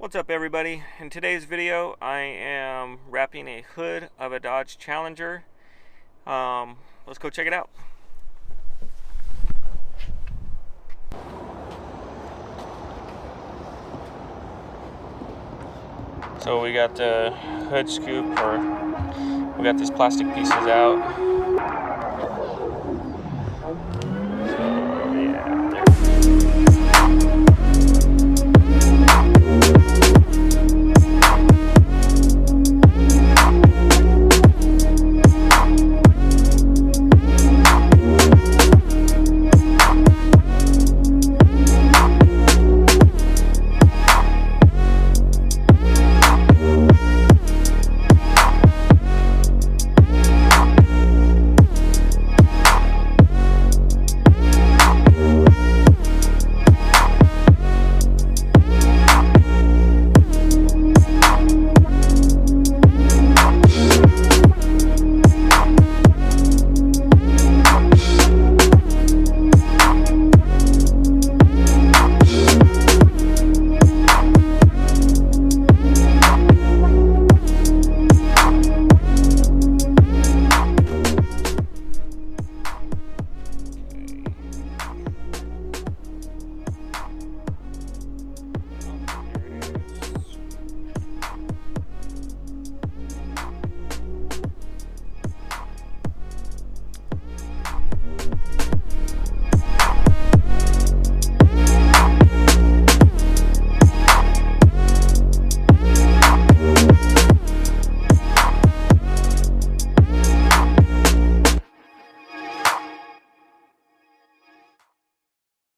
What's up, everybody? In today's video I am wrapping a hood of a Dodge Challenger. Let's go check it out. So we got the hood scoop, or we got these plastic pieces out. So yeah,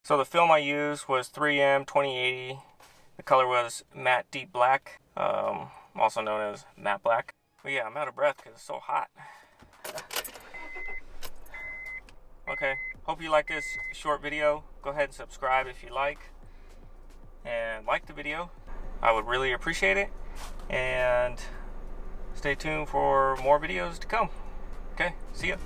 so the film I used was 3M 2080. The color was matte deep black, also known as matte black. But yeah, I'm out of breath because it's so hot. Okay, hope you like this short video. Go ahead and subscribe if you like. And like the video. I would really appreciate it. And stay tuned for more videos to come. Okay, see ya.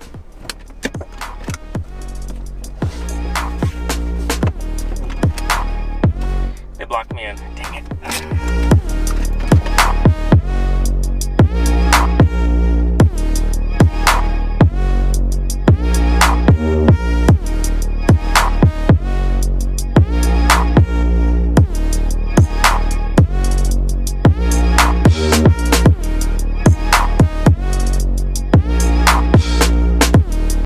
They blocked me in.